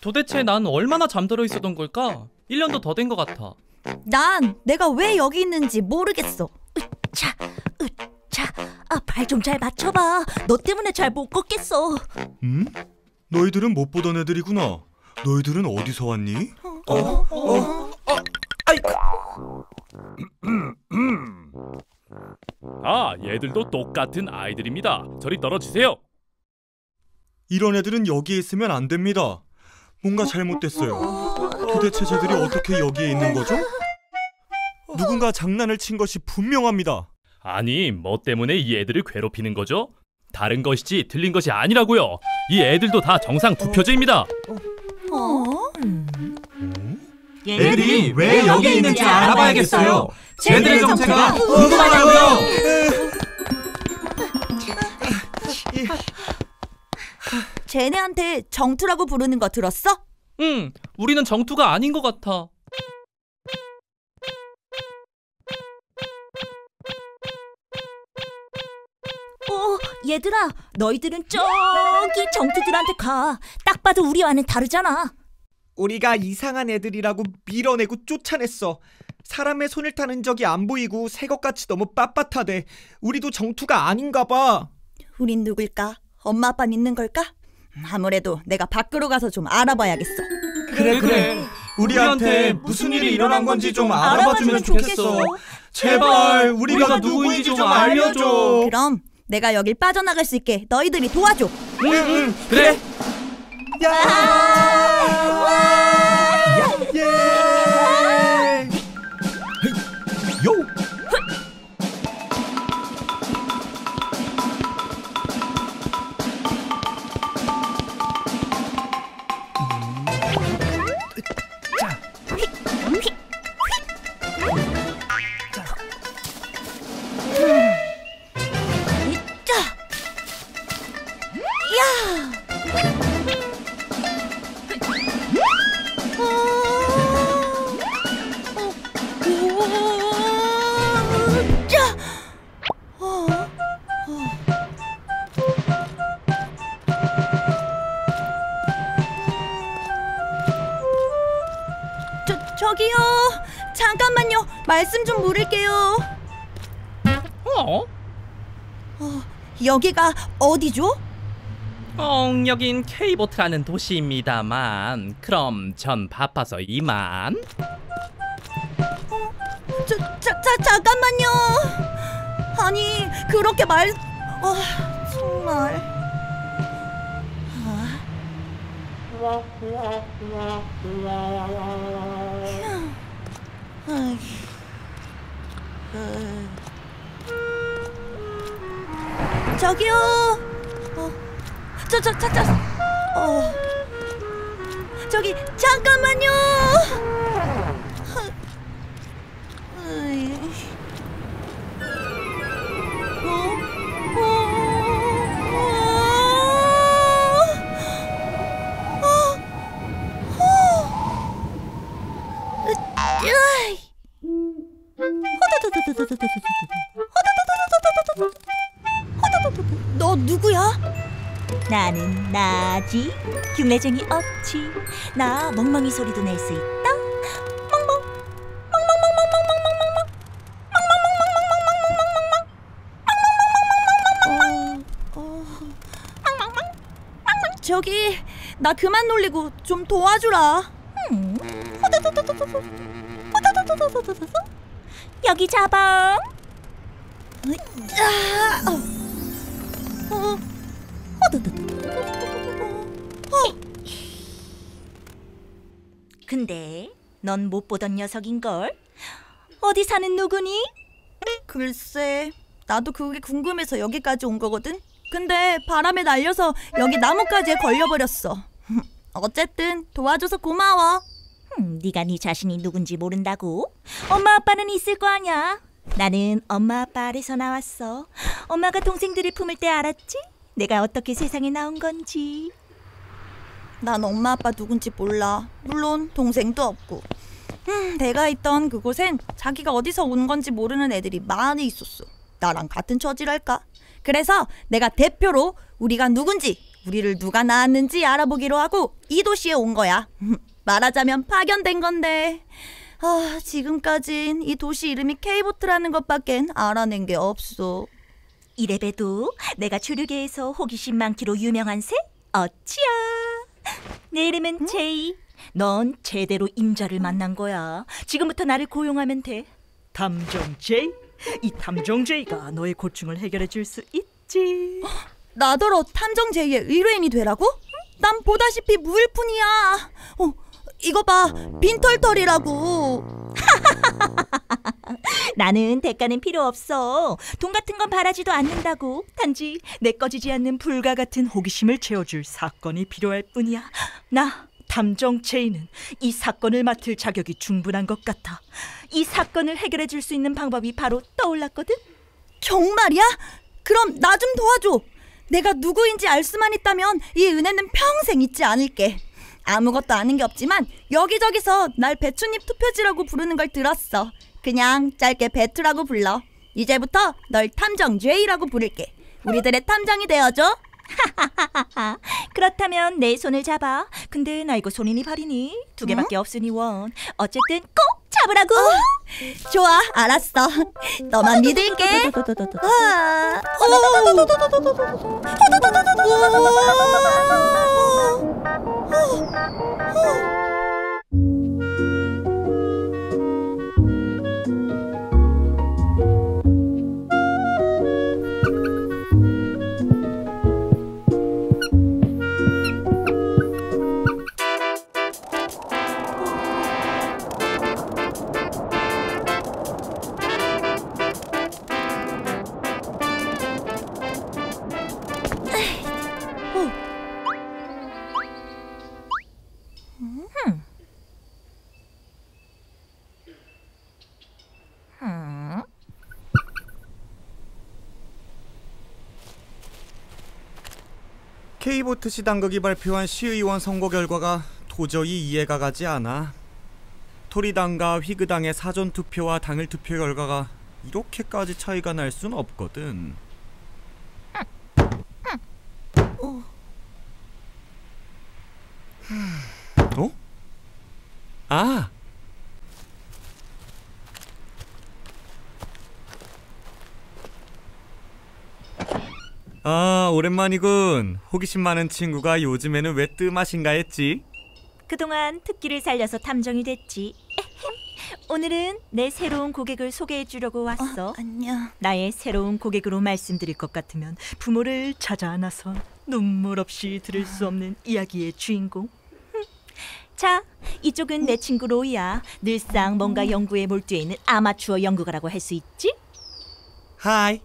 도대체 난 얼마나 잠들어 있었던 걸까? 1년도 더 된 것 같아. 난 내가 왜 여기 있는지 모르겠어. 으차, 으차. 발 좀 잘 맞춰봐. 너 때문에 잘 못 걷겠어. 너희들은 못 보던 애들이구나. 너희들은 어디서 왔니? 얘들도 똑같은 아이들입니다. 저리 떨어지세요. 이런 애들은 여기에 있으면 안 됩니다. 뭔가 잘못됐어요. 도대체 쟤들이 어떻게 여기에 있는 거죠? 누군가 장난을 친 것이 분명합니다. 아니, 뭐 때문에 이 애들을 괴롭히는 거죠? 다른 것이지 틀린 것이 아니라고요. 이 애들도 다 정상 투표제입니다. 애들이 왜 여기 있는지 알아봐야겠어요. 쟤들의 정체가 궁금하다고요. 쟤네한테 정투라고 부르는 거 들었어? 응, 우리는 정투가 아닌 것 같아. 얘들아, 너희들은 저기 정투들한테 가. 딱 봐도 우리와는 다르잖아. 우리가 이상한 애들이라고 밀어내고 쫓아냈어. 사람의 손을 타는 적이 안 보이고 새것같이 너무 빳빳하대. 우리도 정투가 아닌가 봐. 우린 누굴까? 엄마 아빠 믿는 걸까? 아무래도 내가 밖으로 가서 좀 알아봐야겠어. 그래. 우리한테 무슨 일이 일어난 건지 좀 알아봐주면 좋겠어. 제발 우리가 누구인지 좀 알려줘. 그럼 내가 여길 빠져나갈 수 있게 너희들이 도와줘. 응, 그래. 저기요, 잠깐만요. 말씀 좀 물을게요. 여기가 어디죠? 여긴 K보트라는 도시입니다만, 그럼 전 바빠서 이만. 잠깐만요. 아니, 그렇게 정말. 저기요. 저기 잠깐만요. 너 누구야? 나는 나지. 흉내쟁이 없지. 나 멍멍이 소리도 낼 수 있다. 멍멍 저기 나 그만 놀리고 좀 도와주라. 여기 잡아. 근데 넌 못 보던 녀석인걸? 어디 사는 누구니? 글쎄, 나도 그게 궁금해서 여기까지 온 거거든. 근데 바람에 날려서 여기 나뭇가지에 걸려버렸어. 어쨌든 도와줘서 고마워. 네가 네 자신이 누군지 모른다고? 엄마 아빠는 있을 거 아냐. 나는 엄마 아빠 아래서 나왔어. 엄마가 동생들을 품을 때 알았지? 내가 어떻게 세상에 나온 건지. 난 엄마 아빠 누군지 몰라. 물론 동생도 없고. 내가 있던 그곳엔 자기가 어디서 온 건지 모르는 애들이 많이 있었어. 나랑 같은 처지랄까. 그래서 내가 대표로 우리가 누군지 우리를 누가 낳았는지 알아보기로 하고 이 도시에 온 거야. 말하자면 파견된 건데 지금까진 이 도시 이름이 K보트라는 것밖엔 알아낸 게 없어. 이래봬도 내가 조류계에서 호기심 많기로 유명한 새? 어찌야. 내 이름은 제이. 넌 제대로 임자를 만난 거야. 지금부터 나를 고용하면 돼. 탐정 제이? 이 탐정 제이가 너의 고충을 해결해 줄 수 있지. 나더러 탐정 제이의 의뢰인이 되라고? 난 보다시피 무일푼이야. 이거 봐, 빈털털이라고. 나는 대가는 필요 없어. 돈 같은 건 바라지도 않는다고. 단지 내 꺼지지 않는 불과 같은 호기심을 채워줄 사건이 필요할 뿐이야. 나 탐정 제이는 이 사건을 맡을 자격이 충분한 것 같아. 이 사건을 해결해 줄 수 있는 방법이 바로 떠올랐거든. 정말이야? 그럼 나 좀 도와줘. 내가 누구인지 알 수만 있다면 이 은혜는 평생 잊지 않을게. 아무것도 아는 게 없지만 여기저기서 날 배추잎 투표지라고 부르는 걸 들었어. 그냥 짧게 배투라고 불러. 이제부터 널 탐정 제이라고 부를게. 우리들의 탐정이 되어줘. 그렇다면 내 손을 잡아. 근데 나 이거 손이니 발이니? 2개밖에 없으니 원. 어쨌든 꼭 잡으라고. 좋아, 알았어. 너만 믿을게. K보트 시당국이 발표한 시의원 선거 결과가 도저히 이해가 가지 않아. 토리당과 휘그당의 사전투표와 당일투표 결과가 이렇게까지 차이가 날 순 없거든. 오랜만이군. 호기심 많은 친구가 요즘에는 왜 뜸하신가 했지? 그동안 특기를 살려서 탐정이 됐지. 오늘은 내 새로운 고객을 소개해 주려고 왔어. 안녕. 나의 새로운 고객으로 말씀드릴 것 같으면 부모를 찾아 나선 눈물 없이 들을 수 없는 이야기의 주인공. 자, 이쪽은 내 친구 로이야. 늘상 뭔가 연구에 몰두해 있는 아마추어 연구가라고 할 수 있지? 하이.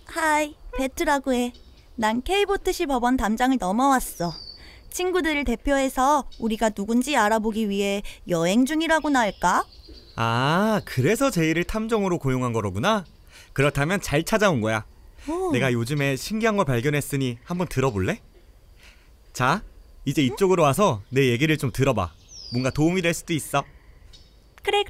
하이, 배트라고 해. 난 K보트시 법원 담장을 넘어왔어. 친구들을 대표해서 우리가 누군지 알아보기 위해 여행 중이라고나 할까? 그래서 제이를 탐정으로 고용한 거로구나. 그렇다면 잘 찾아온 거야. 내가 요즘에 신기한 걸 발견했으니 한번 들어볼래? 자, 이제 이쪽으로 와서 내 얘기를 좀 들어봐. 뭔가 도움이 될 수도 있어. 그래.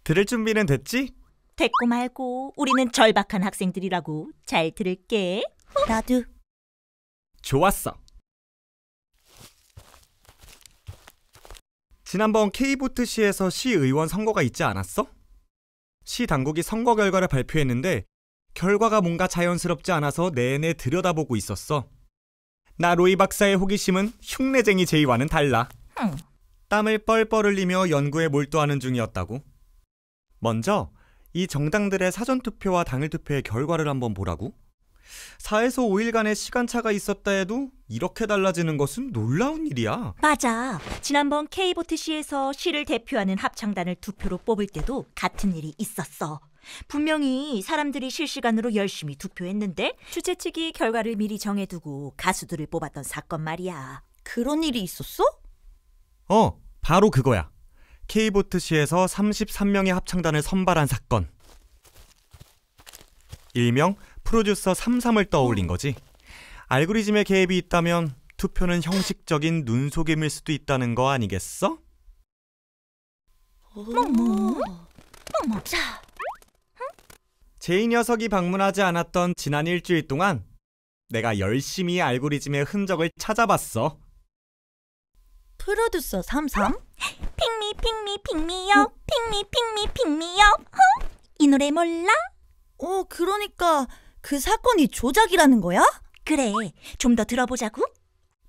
들을 준비는 됐지? 됐고 말고 우리는 절박한 학생들이라고. 잘 들을게. 나도. 좋았어. 지난번 K보트시에서 시의원 선거가 있지 않았어? 시 당국이 선거 결과를 발표했는데 결과가 뭔가 자연스럽지 않아서 내내 들여다보고 있었어. 나 로이 박사의 호기심은 흉내쟁이 제이와는 달라. 땀을 뻘뻘 흘리며 연구에 몰두하는 중이었다고. 먼저 이 정당들의 사전투표와 당일투표의 결과를 한번 보라고. 4에서 5일간의 시간차가 있었다 해도 이렇게 달라지는 것은 놀라운 일이야. 맞아. 지난번 K보트시에서 시를 대표하는 합창단을 투표로 뽑을 때도 같은 일이 있었어. 분명히 사람들이 실시간으로 열심히 투표했는데 주최 측이 결과를 미리 정해두고 가수들을 뽑았던 사건 말이야. 그런 일이 있었어? 바로 그거야. K보트시에서 33명의 합창단을 선발한 사건. 일명 프로듀서 33을 떠올린 거지. 알고리즘의 개입이 있다면 투표는 형식적인 눈속임일 수도 있다는 거 아니겠어? 자, 제이 녀석이 방문하지 않았던 지난 일주일 동안 내가 열심히 알고리즘의 흔적을 찾아봤어. 프로듀서 33? 핑미 핑미 핑미요 핑미 핑미 핑미요. 이 노래 몰라? 그러니까 그 사건이 조작이라는 거야? 그래, 좀 더 들어보자고.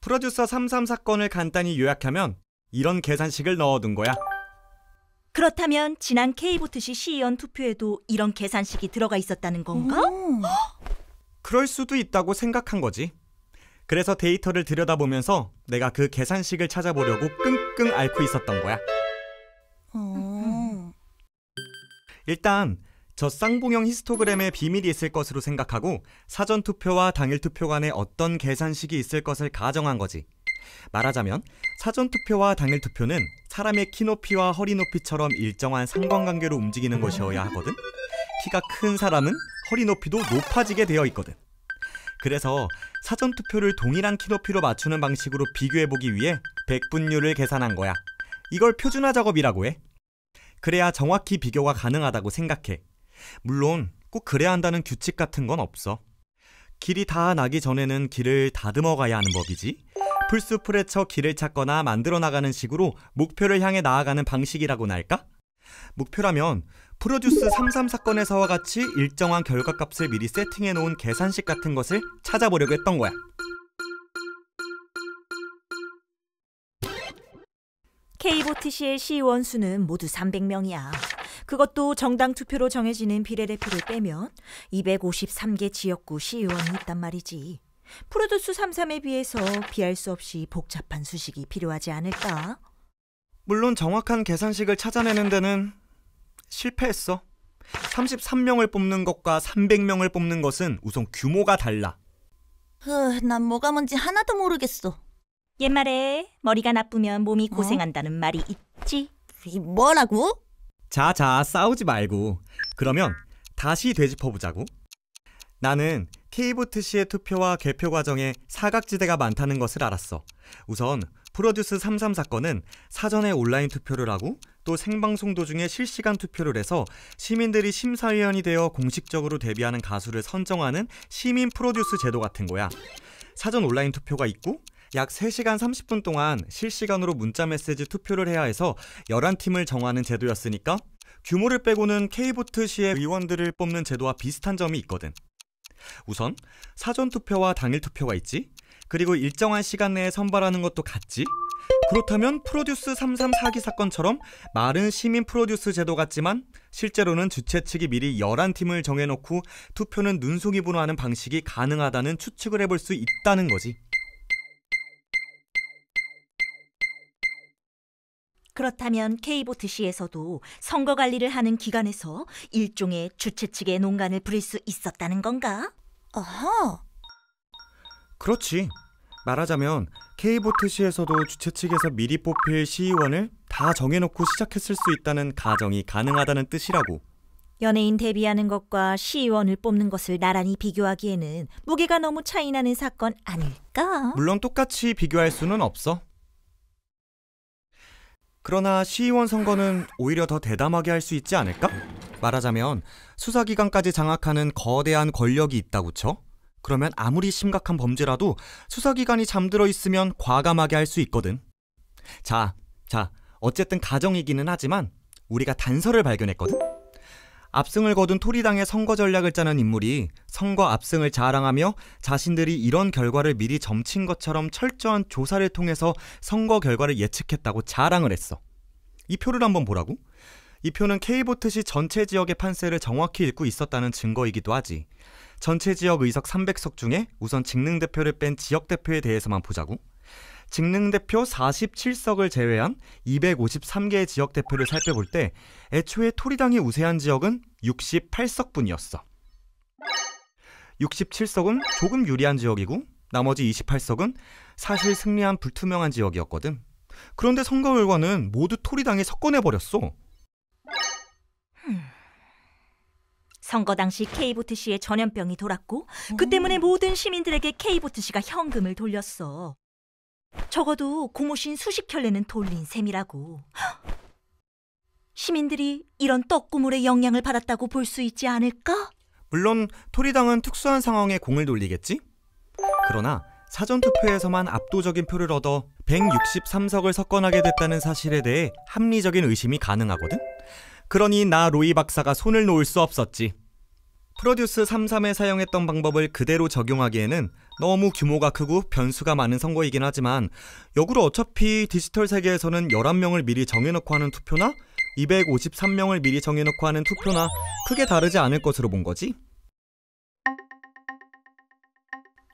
프로듀서 33 사건을 간단히 요약하면 이런 계산식을 넣어둔 거야. 그렇다면 지난 K보트시 시의원 투표에도 이런 계산식이 들어가 있었다는 건가? 그럴 수도 있다고 생각한 거지. 그래서 데이터를 들여다보면서 내가 그 계산식을 찾아보려고 끙끙 앓고 있었던 거야. 일단 저 쌍봉형 히스토그램에 비밀이 있을 것으로 생각하고 사전 투표와 당일 투표 간에 어떤 계산식이 있을 것을 가정한 거지. 말하자면 사전 투표와 당일 투표는 사람의 키 높이와 허리 높이처럼 일정한 상관관계로 움직이는 것이어야 하거든. 키가 큰 사람은 허리 높이도 높아지게 되어 있거든. 그래서 사전 투표를 동일한 키 높이로 맞추는 방식으로 비교해보기 위해 백분율을 계산한 거야. 이걸 표준화 작업이라고 해. 그래야 정확히 비교가 가능하다고 생각해. 물론 꼭 그래야 한다는 규칙 같은 건 없어. 길이 다 나기 전에는 길을 다듬어 가야 하는 법이지. 풀숲을 헤쳐 길을 찾거나 만들어 나가는 식으로 목표를 향해 나아가는 방식이라고나 할까? 목표라면 프로듀스 33 사건에서와 같이 일정한 결과값을 미리 세팅해 놓은 계산식 같은 것을 찾아보려고 했던 거야. K보트시의 시의원 수는 모두 300명이야. 그것도 정당 투표로 정해지는 비례대표를 빼면 253개 지역구 시의원이 있단 말이지. 프로듀스 33에 비해서 비할 수 없이 복잡한 수식이 필요하지 않을까? 물론 정확한 계산식을 찾아내는 데는 실패했어. 33명을 뽑는 것과 300명을 뽑는 것은 우선 규모가 달라. 난 뭐가 뭔지 하나도 모르겠어. 옛말에 머리가 나쁘면 몸이 고생한다는 말이 있지. 뭐라고? 자자, 싸우지 말고. 그러면 다시 되짚어보자고. 나는 K보트시의 투표와 개표 과정에 사각지대가 많다는 것을 알았어. 우선 프로듀스 33 사건은 사전에 온라인 투표를 하고 또 생방송 도중에 실시간 투표를 해서 시민들이 심사위원이 되어 공식적으로 데뷔하는 가수를 선정하는 시민 프로듀스 제도 같은 거야. 사전 온라인 투표가 있고 약 3시간 30분 동안 실시간으로 문자 메시지 투표를 해야 해서 11팀을 정하는 제도였으니까 규모를 빼고는 K보트시의 의원들을 뽑는 제도와 비슷한 점이 있거든. 우선 사전 투표와 당일 투표가 있지. 그리고 일정한 시간 내에 선발하는 것도 같지. 그렇다면 프로듀스 33 사기 사건처럼 말은 시민 프로듀스 제도 같지만 실제로는 주최 측이 미리 11팀을 정해놓고 투표는 눈속임으로 하는 방식이 가능하다는 추측을 해볼 수 있다는 거지. 그렇다면 K보트시에서도 선거 관리를 하는 기관에서 일종의 주최 측의 농간을 부릴 수 있었다는 건가? 아하. 그렇지. 말하자면 K보트시에서도 주최 측에서 미리 뽑힐 시의원을 다 정해놓고 시작했을 수 있다는 가정이 가능하다는 뜻이라고. 연예인 데뷔하는 것과 시의원을 뽑는 것을 나란히 비교하기에는 무게가 너무 차이나는 사건 아닐까? 물론 똑같이 비교할 수는 없어. 그러나 시의원 선거는 오히려 더 대담하게 할 수 있지 않을까? 말하자면 수사기관까지 장악하는 거대한 권력이 있다고 쳐? 그러면 아무리 심각한 범죄라도 수사기관이 잠들어 있으면 과감하게 할 수 있거든. 자, 어쨌든 가정이기는 하지만 우리가 단서를 발견했거든. 압승을 거둔 토리당의 선거 전략을 짜는 인물이 선거 압승을 자랑하며 자신들이 이런 결과를 미리 점친 것처럼 철저한 조사를 통해서 선거 결과를 예측했다고 자랑을 했어. 이 표를 한번 보라고. 이 표는 K보트시 전체 지역의 판세를 정확히 읽고 있었다는 증거이기도 하지. 전체 지역 의석 300석 중에 우선 직능대표를 뺀 지역대표에 대해서만 보자고. 직능대표 47석을 제외한 253개의 지역대표를 살펴볼 때 애초에 토리당이 우세한 지역은 68석뿐이었어. 67석은 조금 유리한 지역이고 나머지 28석은 사실 승리한 불투명한 지역이었거든. 그런데 선거 결과는 모두 토리당이 석권해버렸어. 선거 당시 K보트시에 전염병이 돌았고 그 때문에 모든 시민들에게 K보트시가 현금을 돌렸어. 적어도 고무신 수십 켤레는 돌린 셈이라고. 시민들이 이런 떡고물의 영향을 받았다고 볼 수 있지 않을까? 물론 토리당은 특수한 상황에 공을 돌리겠지? 그러나 사전투표에서만 압도적인 표를 얻어 163석을 석권하게 됐다는 사실에 대해 합리적인 의심이 가능하거든? 그러니 나 로이 박사가 손을 놓을 수 없었지. 프로듀스 33에 사용했던 방법을 그대로 적용하기에는 너무 규모가 크고 변수가 많은 선거이긴 하지만 역으로 어차피 디지털 세계에서는 11명을 미리 정해놓고 하는 투표나 253명을 미리 정해놓고 하는 투표나 크게 다르지 않을 것으로 본 거지.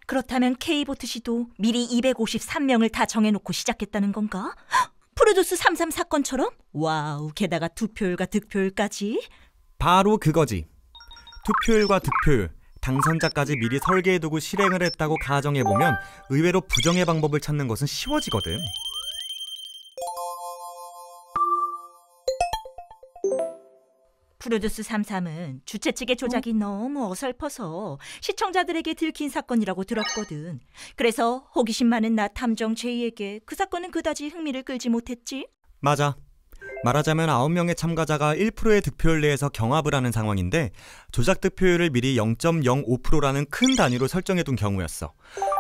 그렇다면 K보트시도 미리 253명을 다 정해놓고 시작했다는 건가? 프로듀스 33 사건처럼? 와우, 게다가 투표율과 득표율까지? 바로 그거지. 투표율과 득표율, 당선자까지 미리 설계해두고 실행을 했다고 가정해보면 의외로 부정의 방법을 찾는 것은 쉬워지거든. 프로듀스 33은 주최 측의 조작이 너무 어설퍼서 시청자들에게 들킨 사건이라고 들었거든. 그래서 호기심 많은 나 탐정 제이에게 그 사건은 그다지 흥미를 끌지 못했지. 맞아. 말하자면 9명의 참가자가 1%의 득표율 내에서 경합을 하는 상황인데 조작 득표율을 미리 0.05%라는 큰 단위로 설정해둔 경우였어.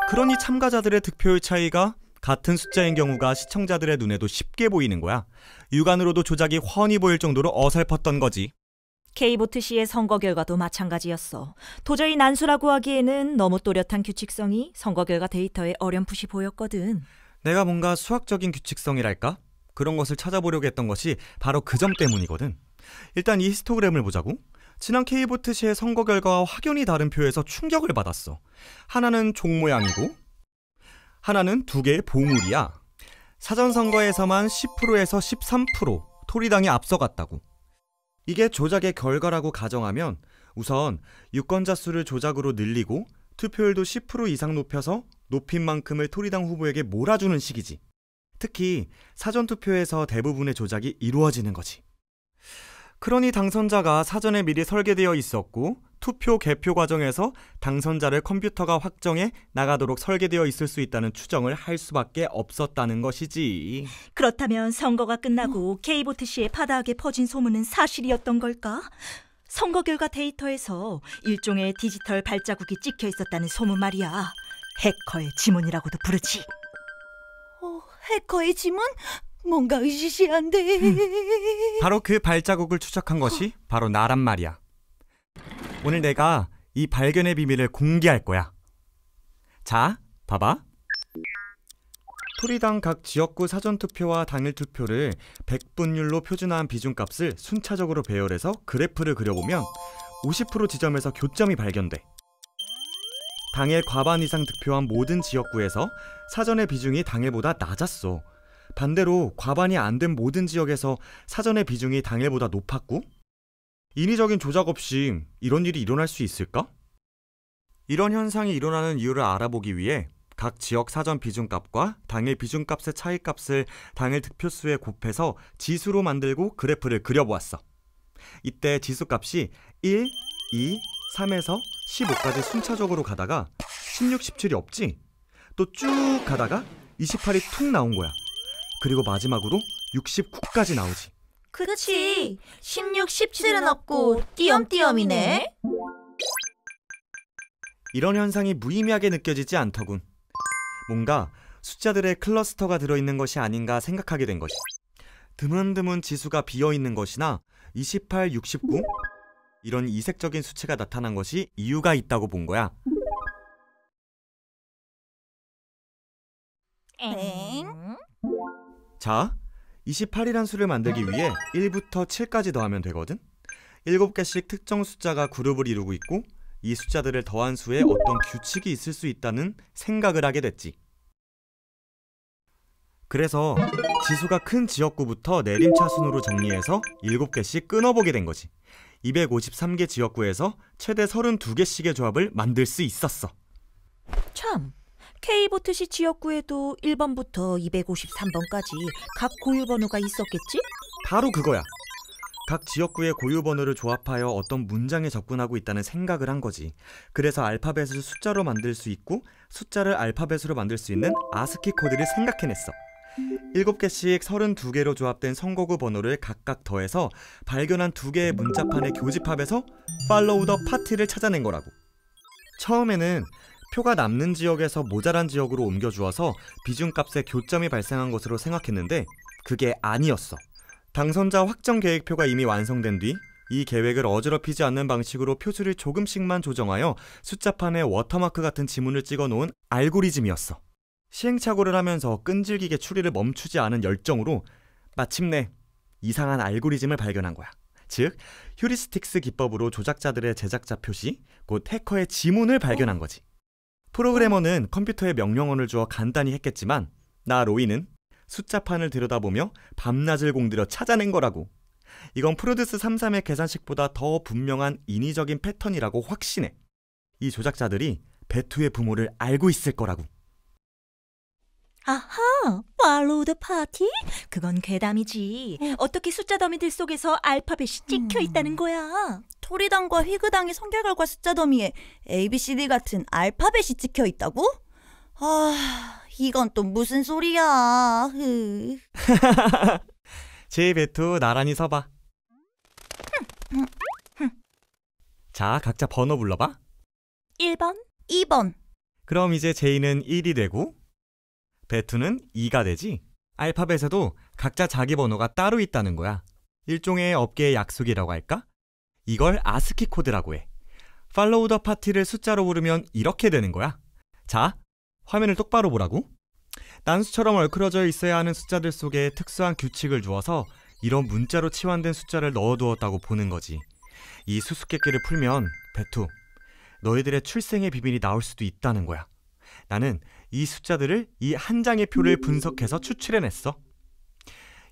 그러니 참가자들의 득표율 차이가 같은 숫자인 경우가 시청자들의 눈에도 쉽게 보이는 거야. 육안으로도 조작이 훤히 보일 정도로 어설펐던 거지. K보트시의 선거 결과도 마찬가지였어. 도저히 난수라고 하기에는 너무 또렷한 규칙성이 선거 결과 데이터에 어렴풋이 보였거든. 내가 뭔가 수학적인 규칙성이랄까? 그런 것을 찾아보려고 했던 것이 바로 그 점 때문이거든. 일단 이 히스토그램을 보자고. 지난 K보트시의 선거 결과와 확연히 다른 표에서 충격을 받았어. 하나는 종 모양이고 하나는 두 개의 봉우리야. 사전선거에서만 10%에서 13% 토리당이 앞서갔다고. 이게 조작의 결과라고 가정하면 우선 유권자 수를 조작으로 늘리고 투표율도 10% 이상 높여서 높인 만큼을 토리당 후보에게 몰아주는 식이지. 특히 사전투표에서 대부분의 조작이 이루어지는 거지. 그러니 당선자가 사전에 미리 설계되어 있었고 투표 개표 과정에서 당선자를 컴퓨터가 확정해 나가도록 설계되어 있을 수 있다는 추정을 할 수밖에 없었다는 것이지. 그렇다면 선거가 끝나고 K보트시의 파다하게 퍼진 소문은 사실이었던 걸까? 선거 결과 데이터에서 일종의 디지털 발자국이 찍혀 있었다는 소문 말이야. 해커의 지문이라고도 부르지. 해커의 지문? 뭔가 으시시한데. 바로 그 발자국을 추적한 것이 바로 나란 말이야. 오늘 내가 이 발견의 비밀을 공개할 거야. 자, 봐봐. 토리당 각 지역구 사전투표와 당일투표를 100분율로 표준화한 비중값을 순차적으로 배열해서 그래프를 그려보면 50% 지점에서 교점이 발견돼. 당일 과반 이상 득표한 모든 지역구에서 사전의 비중이 당일보다 낮았어. 반대로 과반이 안 된 모든 지역에서 사전의 비중이 당일보다 높았고, 인위적인 조작 없이 이런 일이 일어날 수 있을까? 이런 현상이 일어나는 이유를 알아보기 위해 각 지역 사전 비중값과 당일 비중값의 차이값을 당일 득표수에 곱해서 지수로 만들고 그래프를 그려보았어. 이때 지수값이 1, 2, 3에서 15까지 순차적으로 가다가 16, 17이 없지? 또 쭉 가다가 28이 툭 나온 거야. 그리고 마지막으로 69까지 나오지. 그치. 16, 17은 없고 띄엄띄엄이네. 이런 현상이 무의미하게 느껴지지 않더군. 뭔가 숫자들의 클러스터가 들어있는 것이 아닌가 생각하게 된 것이. 드문드문 지수가 비어있는 것이나 28, 69 이런 이색적인 수치가 나타난 것이 이유가 있다고 본 거야. 자, 28이란 수를 만들기 위해 1부터 7까지 더하면 되거든? 7개씩 특정 숫자가 그룹을 이루고 있고 이 숫자들을 더한 수에 어떤 규칙이 있을 수 있다는 생각을 하게 됐지. 그래서 지수가 큰 지역구부터 내림차 순으로 정리해서 7개씩 끊어보게 된 거지. 253개 지역구에서 최대 32개씩의 조합을 만들 수 있었어. 참, K보트시 지역구에도 1번부터 253번까지 각 고유 번호가 있었겠지? 바로 그거야. 각 지역구의 고유 번호를 조합하여 어떤 문장에 접근하고 있다는 생각을 한 거지. 그래서 알파벳을 숫자로 만들 수 있고 숫자를 알파벳으로 만들 수 있는 아스키 코드를 생각해냈어. 7개씩 32개로 조합된 선거구 번호를 각각 더해서 발견한 2개의 문자판의 교집합에서 팔로우 더 파티를 찾아낸 거라고. 처음에는 표가 남는 지역에서 모자란 지역으로 옮겨주어서 비중값에 교점이 발생한 것으로 생각했는데 그게 아니었어. 당선자 확정 계획표가 이미 완성된 뒤 이 계획을 어지럽히지 않는 방식으로 표수를 조금씩만 조정하여 숫자판에 워터마크 같은 지문을 찍어놓은 알고리즘이었어. 시행착오를 하면서 끈질기게 추리를 멈추지 않은 열정으로 마침내 이상한 알고리즘을 발견한 거야. 즉, 휴리스틱스 기법으로 조작자들의 제작자 표시, 곧 해커의 지문을 발견한 거지. 프로그래머는 컴퓨터에 명령어를 주어 간단히 했겠지만 나 로이는 숫자판을 들여다보며 밤낮을 공들여 찾아낸 거라고. 이건 프로듀스 33의 계산식보다 더 분명한 인위적인 패턴이라고 확신해. 이 조작자들이 베투의 부모를 알고 있을 거라고. 아하, 팔로우 더 파티? 그건 괴담이지. 어떻게 숫자 더미들 속에서 알파벳이 찍혀 있다는 거야? 토리당과 휘그당의 성결과과 숫자 더미에 ABCD 같은 알파벳이 찍혀 있다고? 아, 이건 또 무슨 소리야. 제이 베투 나란히 서봐. 자, 각자 번호 불러봐. 1번, 2번. 그럼 이제 제이는 1이 되고 베투는 2가 되지. 알파벳에도 각자 자기 번호가 따로 있다는 거야. 일종의 업계의 약속이라고 할까? 이걸 아스키 코드라고 해. 팔로우 더 파티를 숫자로 부르면 이렇게 되는 거야. 자, 화면을 똑바로 보라고. 난수처럼 얼크러져 있어야 하는 숫자들 속에 특수한 규칙을 주어서 이런 문자로 치환된 숫자를 넣어두었다고 보는 거지. 이 수수께끼를 풀면 베투, 너희들의 출생의 비밀이 나올 수도 있다는 거야. 나는 이 숫자들을 이 한 장의 표를 분석해서 추출해냈어.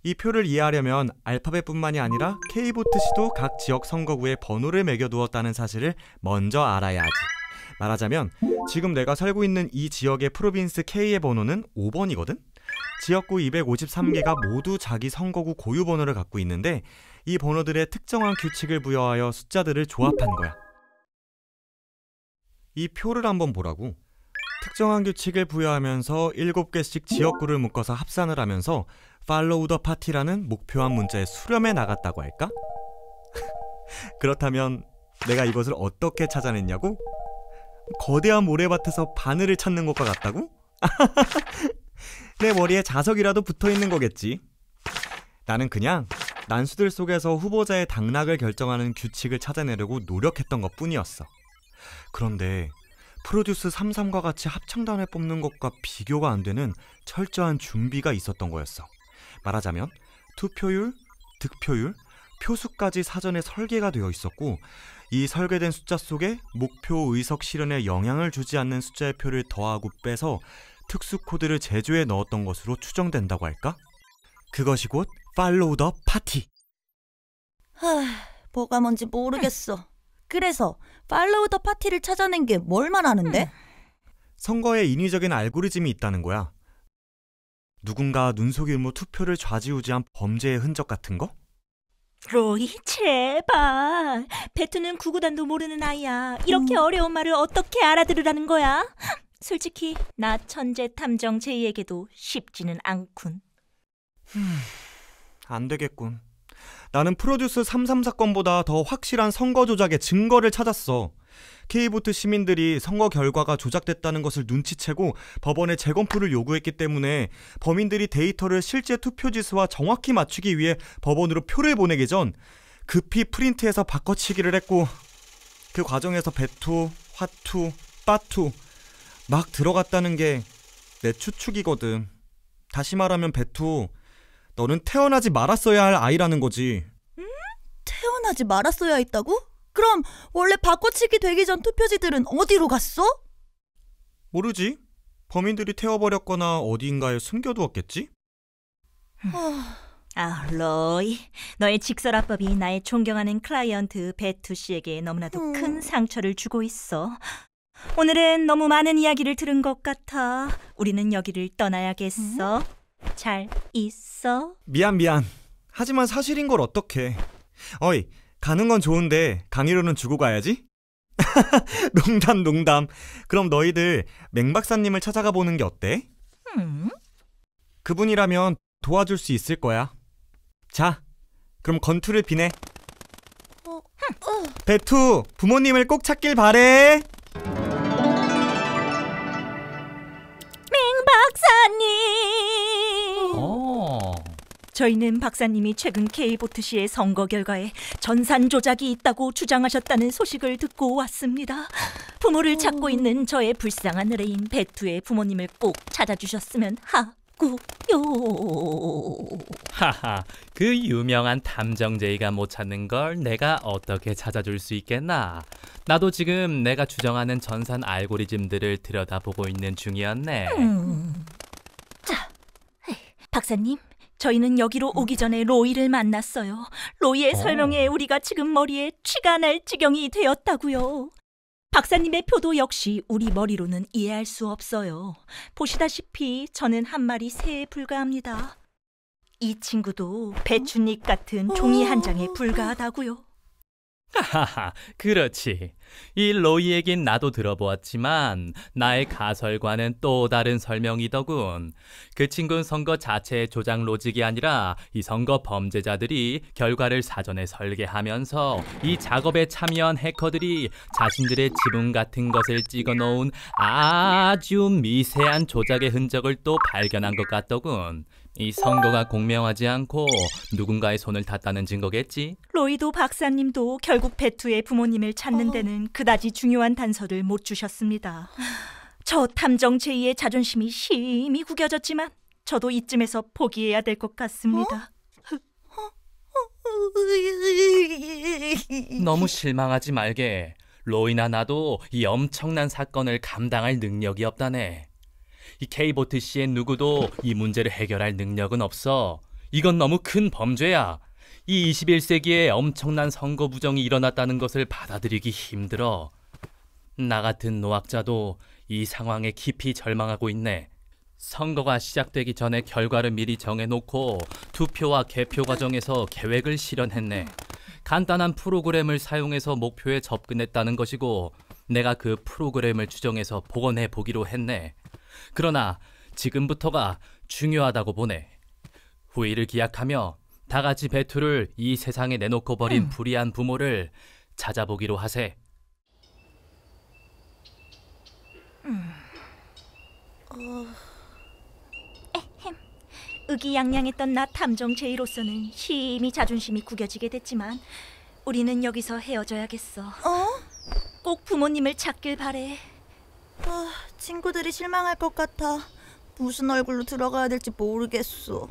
이 표를 이해하려면 알파벳뿐만이 아니라 K보트시도 각 지역 선거구에 번호를 매겨두었다는 사실을 먼저 알아야 하지. 말하자면 지금 내가 살고 있는 이 지역의 프로빈스 K의 번호는 5번이거든? 지역구 253개가 모두 자기 선거구 고유 번호를 갖고 있는데 이 번호들의 특정한 규칙을 부여하여 숫자들을 조합한 거야. 이 표를 한번 보라고. 특정한 규칙을 부여하면서 7개씩 지역구를 묶어서 합산을 하면서 팔로우 더 파티라는 목표한 문자에 수렴해 나갔다고 할까? 그렇다면 내가 이것을 어떻게 찾아냈냐고? 거대한 모래밭에서 바늘을 찾는 것과 같다고? 내 머리에 자석이라도 붙어있는 거겠지. 나는 그냥 난수들 속에서 후보자의 당락을 결정하는 규칙을 찾아내려고 노력했던 것뿐이었어. 그런데 프로듀스 33과 같이 합창단을 뽑는 것과 비교가 안 되는 철저한 준비가 있었던 거였어. 말하자면 투표율, 득표율, 표수까지 사전에 설계가 되어 있었고 이 설계된 숫자 속에 목표 의석 실현에 영향을 주지 않는 숫자의 표를 더하고 빼서 특수 코드를 제조해 넣었던 것으로 추정된다고 할까? 그것이 곧 팔로우 더 파티. 뭐가 뭔지 모르겠어. 그래서 팔로우 더 파티를 찾아낸 게 뭘 말하는데? 선거에 인위적인 알고리즘이 있다는 거야. 누군가 눈속임으로 투표를 좌지우지한 범죄의 흔적 같은 거? 로이, 제발. 베투는 구구단도 모르는 아이야. 이렇게 어려운 말을 어떻게 알아들으라는 거야? 솔직히 나 천재 탐정 제이에게도 쉽지는 않군. 안 되겠군. 나는 프로듀스 33 사건보다 더 확실한 선거 조작의 증거를 찾았어. K보트 시민들이 선거 결과가 조작됐다는 것을 눈치채고 법원에 재검표를 요구했기 때문에 범인들이 데이터를 실제 투표 지수와 정확히 맞추기 위해 법원으로 표를 보내기 전 급히 프린트해서 바꿔치기를 했고 그 과정에서 배투, 화투, 빠투 막 들어갔다는 게 내 추측이거든. 다시 말하면 배투, 너는 태어나지 말았어야 할 아이라는 거지. 태어나지 말았어야 했다고? 그럼 원래 바꿔치기 되기 전 투표지들은 어디로 갔어? 모르지. 범인들이 태워버렸거나 어디인가에 숨겨두었겠지? 로이, 너의 직설화법이 나의 존경하는 클라이언트 베투 씨에게 너무나도 큰 상처를 주고 있어. 오늘은 너무 많은 이야기를 들은 것 같아. 우리는 여기를 떠나야겠어. 잘 있어? 미안. 하지만 사실인 걸 어떡해. 어이, 가는 건 좋은데 강의료는 주고 가야지? 농담. 그럼 너희들 맹 박사님을 찾아가 보는 게 어때? 그분이라면 도와줄 수 있을 거야. 자, 그럼 건투를 비내. 배투, 부모님을 꼭 찾길 바래. 맹 박사님. 저희는 박사님이 최근 K보트시의 선거 결과에 전산 조작이 있다고 주장하셨다는 소식을 듣고 왔습니다. 부모를 찾고 있는 저의 불쌍한 의뢰인 배투의 부모님을 꼭 찾아주셨으면 하고요. 하하, 그 유명한 탐정제이가 못 찾는 걸 내가 어떻게 찾아줄 수 있겠나? 나도 지금 내가 주장하는 전산 알고리즘들을 들여다보고 있는 중이었네. 자, 박사님, 저희는 여기로 오기 전에 로이를 만났어요. 로이의 설명에 우리가 지금 머리에 쥐가 날 지경이 되었다고요. 박사님의 표도 역시 우리 머리로는 이해할 수 없어요. 보시다시피 저는 한 마리 새에 불과합니다. 이 친구도 배춧잎 같은 종이 한 장에 불과하다고요. 하하하, 그렇지. 이 로이 얘긴 나도 들어보았지만 나의 가설과는 또 다른 설명이더군. 그 친구는 선거 자체의 조작 로직이 아니라 이 선거 범죄자들이 결과를 사전에 설계하면서 이 작업에 참여한 해커들이 자신들의 지분 같은 것을 찍어놓은 아주 미세한 조작의 흔적을 또 발견한 것 같더군. 이 선거가 공명하지 않고 누군가의 손을 탔다는 증거겠지? 로이도 박사님도 결국 배투의 부모님을 찾는 데는 그다지 중요한 단서를 못 주셨습니다. 저 탐정 제이의 자존심이 심히 구겨졌지만 저도 이쯤에서 포기해야 될 것 같습니다. 너무 실망하지 말게. 로이나 나도 이 엄청난 사건을 감당할 능력이 없다네. 이 K보트시의 누구도 이 문제를 해결할 능력은 없어. 이건 너무 큰 범죄야. 이 21세기에 엄청난 선거 부정이 일어났다는 것을 받아들이기 힘들어. 나 같은 노학자도 이 상황에 깊이 절망하고 있네. 선거가 시작되기 전에 결과를 미리 정해놓고 투표와 개표 과정에서 계획을 실현했네. 간단한 프로그램을 사용해서 목표에 접근했다는 것이고 내가 그 프로그램을 추정해서 복원해 보기로 했네. 그러나 지금부터가 중요하다고 보네. 후일을 기약하며 다 같이 배투를 이 세상에 내놓고 버린 불의한 부모를 찾아보기로 하세. 의기양양했던 나 탐정 제이로서는 심히 자존심이 구겨지게 됐지만 우리는 여기서 헤어져야겠어. 꼭 부모님을 찾길 바래. 친구들이 실망할 것 같아. 무슨 얼굴로 들어가야 될지 모르겠어.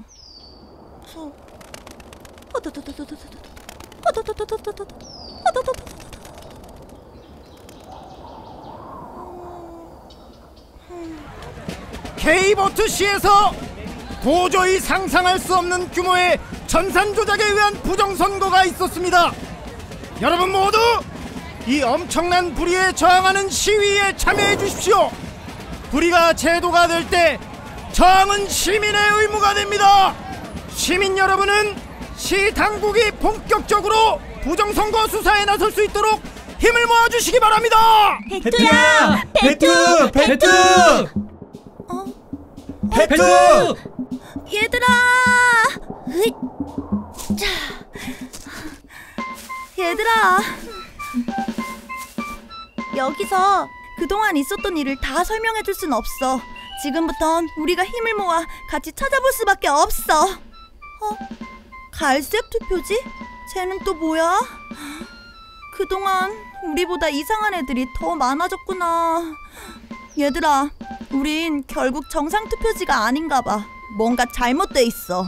K보트시에서 도저히 상상할 수 없는 규모의 전산 조작에 의한 부정선거가 있었습니다. 여러분 모두 이 엄청난 불의에 저항하는 시위에 참여해 주십시오. 불의가 제도가 될 때 저항은 시민의 의무가 됩니다. 시민 여러분은 시 당국이 본격적으로 부정선거 수사에 나설 수 있도록 힘을 모아주시기 바랍니다. 배투야! 배투! 배투! 얘들아! 얘들아! 여기서 그동안 있었던 일을 다 설명해줄 순 없어. 지금부턴 우리가 힘을 모아 같이 찾아볼 수밖에 없어. 갈색 투표지? 쟤는 또 뭐야? 그동안 우리보다 이상한 애들이 더 많아졌구나. 얘들아, 우린 결국 정상 투표지가 아닌가 봐. 뭔가 잘못돼 있어.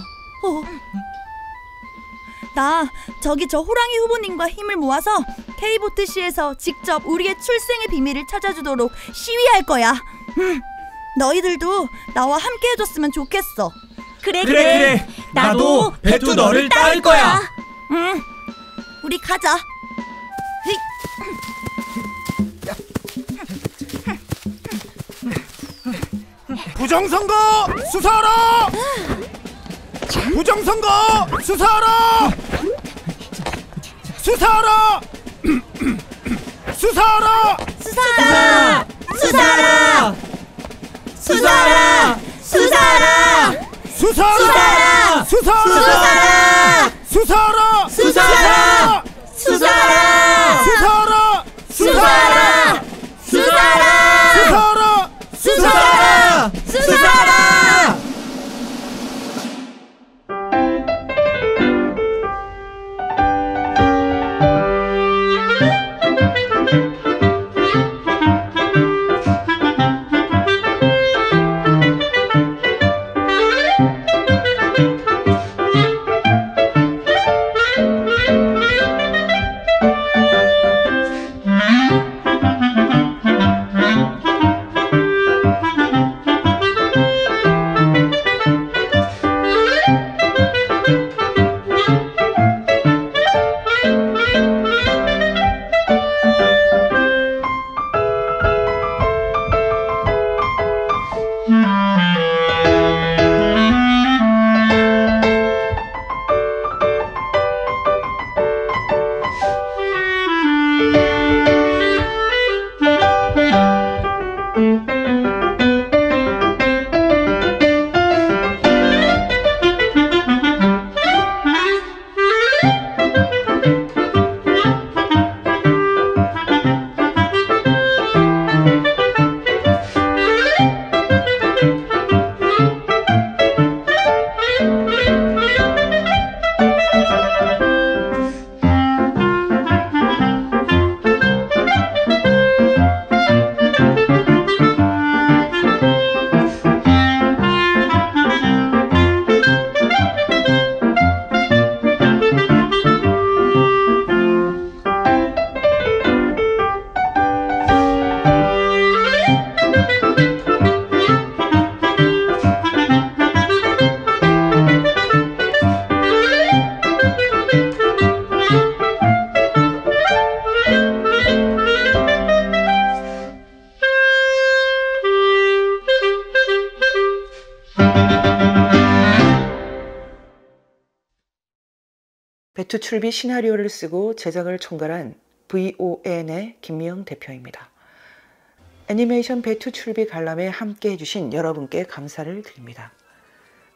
나 저기 저 호랑이 후보님과 힘을 모아서 K보트시에서 직접 우리의 출생의 비밀을 찾아주도록 시위할 거야. 너희들도 나와 함께 해줬으면 좋겠어. 그래. 나도 배투 너를 따를 거야. 우리 가자. 부정선거 수사하라! 부정선거 수사하라! 수사하라! 수사하라! 수사하라! 수사하라! 수사하라! 수사하라! 수사하라! 수사하라! 수사하라! 수사하라! 수사하라! 수사하라! 수사하라! 수사하라! 수사하라! 수사하라! 수사하라! 수사하라! 배투출비 시나리오를 쓰고 제작을 총괄한 VON의 김미영 대표입니다. 애니메이션 배투출비 관람에 함께 해주신 여러분께 감사를 드립니다.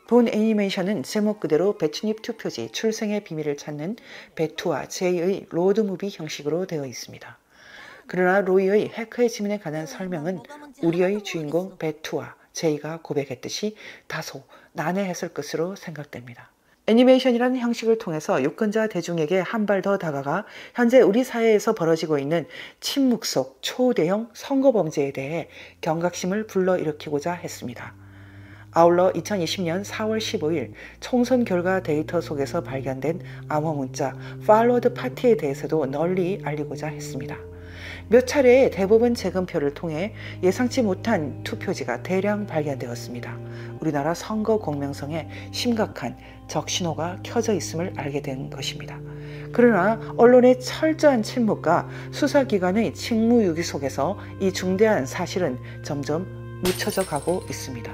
본 애니메이션은 제목 그대로 배춧잎 투표지 출생의 비밀을 찾는 배투와 제이의 로드무비 형식으로 되어 있습니다. 그러나 로이의 해커의 지문에 관한 설명은 우리의 주인공 배투와 제이가 고백했듯이 다소 난해했을 것으로 생각됩니다. 애니메이션이라는 형식을 통해서 유권자 대중에게 한 발 더 다가가 현재 우리 사회에서 벌어지고 있는 침묵 속 초대형 선거범죄에 대해 경각심을 불러일으키고자 했습니다. 아울러 2020년 4월 15일 총선 결과 데이터 속에서 발견된 암호 문자 Follow the Party에 대해서도 널리 알리고자 했습니다. 몇 차례의 대법원 재검표를 통해 예상치 못한 투표지가 대량 발견되었습니다. 우리나라 선거 공명성에 심각한 적신호가 켜져 있음을 알게 된 것입니다. 그러나 언론의 철저한 침묵과 수사기관의 직무유기 속에서 이 중대한 사실은 점점 묻혀져 가고 있습니다.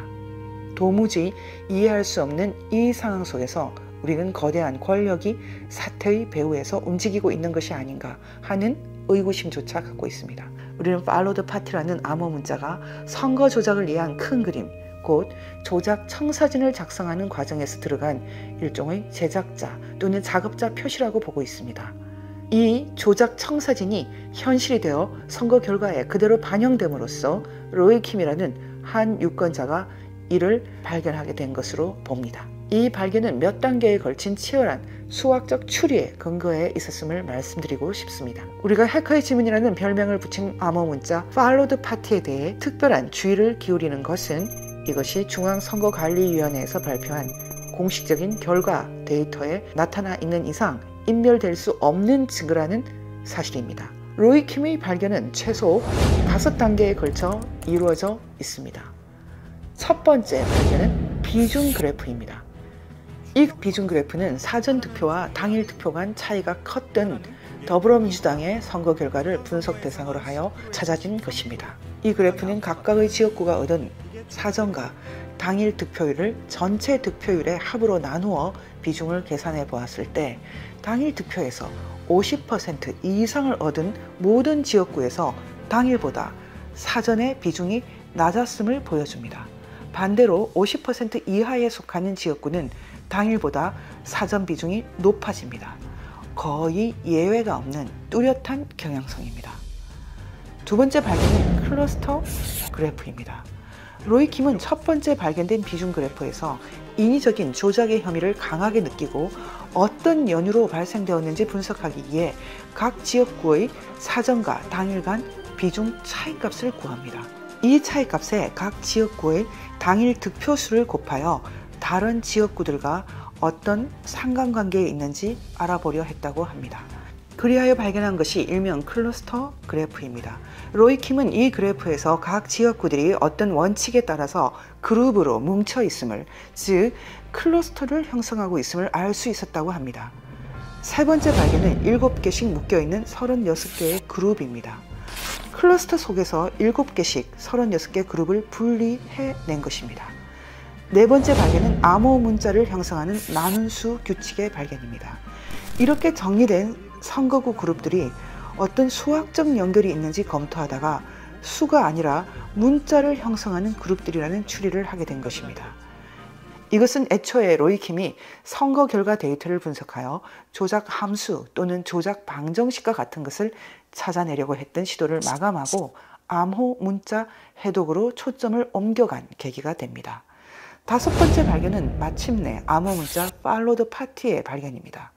도무지 이해할 수 없는 이 상황 속에서 우리는 거대한 권력이 사태의 배후에서 움직이고 있는 것이 아닌가 하는 의구심조차 갖고 있습니다. 우리는 Follow the Party라는 암호 문자가 선거 조작을 위한 큰 그림, 곧 조작 청사진을 작성하는 과정에서 들어간 일종의 제작자 또는 작업자 표시라고 보고 있습니다. 이 조작 청사진이 현실이 되어 선거 결과에 그대로 반영됨으로써 로이 킴이라는 한 유권자가 이를 발견하게 된 것으로 봅니다. 이 발견은 몇 단계에 걸친 치열한 수학적 추리에 근거해 있었음을 말씀드리고 싶습니다. 우리가 해커의 지문이라는 별명을 붙인 암호 문자 Follow the Party에 대해 특별한 주의를 기울이는 것은 이것이 중앙선거관리위원회에서 발표한 공식적인 결과 데이터에 나타나 있는 이상 인멸될 수 없는 증거라는 사실입니다. 로이 킴의 발견은 최소 5단계에 걸쳐 이루어져 있습니다. 첫 번째 발견은 비중 그래프입니다. 이 비중 그래프는 사전투표와 당일투표 간 차이가 컸던 더불어민주당의 선거 결과를 분석 대상으로 하여 찾아진 것입니다. 이 그래프는 각각의 지역구가 얻은 사전과 당일 득표율을 전체 득표율의 합으로 나누어 비중을 계산해 보았을 때 당일 득표에서 50% 이상을 얻은 모든 지역구에서 당일보다 사전의 비중이 낮았음을 보여줍니다. 반대로 50% 이하에 속하는 지역구는 당일보다 사전 비중이 높아집니다. 거의 예외가 없는 뚜렷한 경향성입니다. 두 번째 발견은 클러스터 그래프입니다. 로이 킴은 첫 번째 발견된 비중 그래프에서 인위적인 조작의 혐의를 강하게 느끼고 어떤 연유로 발생되었는지 분석하기 위해 각 지역구의 사전과 당일 간 비중 차이값을 구합니다. 이 차이값에 각 지역구의 당일 득표수를 곱하여 다른 지역구들과 어떤 상관관계에 있는지 알아보려 했다고 합니다. 그리하여 발견한 것이 일명 클러스터 그래프입니다. 로이 킴은 이 그래프에서 각 지역구들이 어떤 원칙에 따라서 그룹으로 뭉쳐 있음을, 즉 클러스터를 형성하고 있음을 알 수 있었다고 합니다. 세 번째 발견은 7개씩 묶여있는 36개의 그룹입니다. 클러스터 속에서 7개씩 36개 그룹을 분리해낸 것입니다. 네 번째 발견은 암호 문자를 형성하는 나눈수 규칙의 발견입니다. 이렇게 정리된 선거구 그룹들이 어떤 수학적 연결이 있는지 검토하다가 수가 아니라 문자를 형성하는 그룹들이라는 추리를 하게 된 것입니다. 이것은 애초에 로이 킴이 선거 결과 데이터를 분석하여 조작 함수 또는 조작 방정식과 같은 것을 찾아내려고 했던 시도를 마감하고 암호 문자 해독으로 초점을 옮겨간 계기가 됩니다. 다섯 번째 발견은 마침내 암호 문자 followed party의 발견입니다.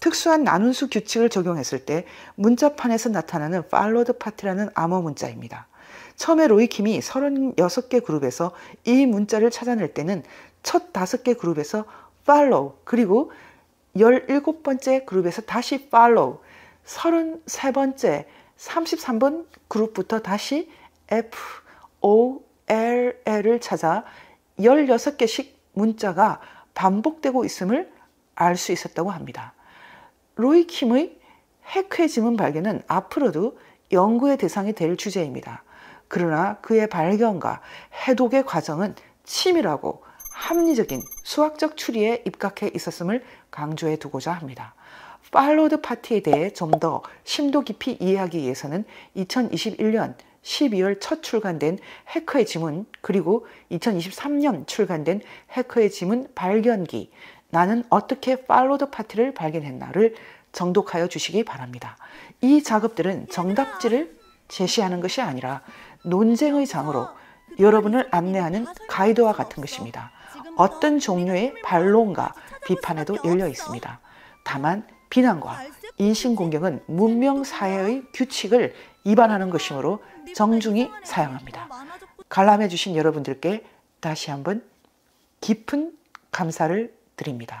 특수한 나눈수 규칙을 적용했을 때 문자판에서 나타나는 followed party라는 암호 문자입니다. 처음에 로이 킴이 36개 그룹에서 이 문자를 찾아낼 때는 첫 5개 그룹에서 follow, 그리고 17번째 그룹에서 다시 follow, 33번째 33번 그룹부터 다시 FOLL을 찾아 16개씩 문자가 반복되고 있음을 알 수 있었다고 합니다. 로이 킴의 핵회 지문 발견은 앞으로도 연구의 대상이 될 주제입니다. 그러나 그의 발견과 해독의 과정은 치밀하고 합리적인 수학적 추리에 입각해 있었음을 강조해 두고자 합니다. followed party에 대해 좀 더 심도 깊이 이해하기 위해서는 2021년 12월 첫 출간된 해커의 지문, 그리고 2023년 출간된 해커의 지문 발견기, 나는 어떻게 followed party를 발견했나를 정독하여 주시기 바랍니다. 이 작업들은 정답지를 제시하는 것이 아니라 논쟁의 장으로 여러분을 안내하는 가이드와 같은 것입니다. 어떤 종류의 반론과 비판에도 열려 있습니다. 다만 비난과 인신공격은 문명사회의 규칙을 위반하는 것이므로 정중히 사용합니다. 관람해 주신 여러분들께 다시 한번 깊은 감사를 드립니다.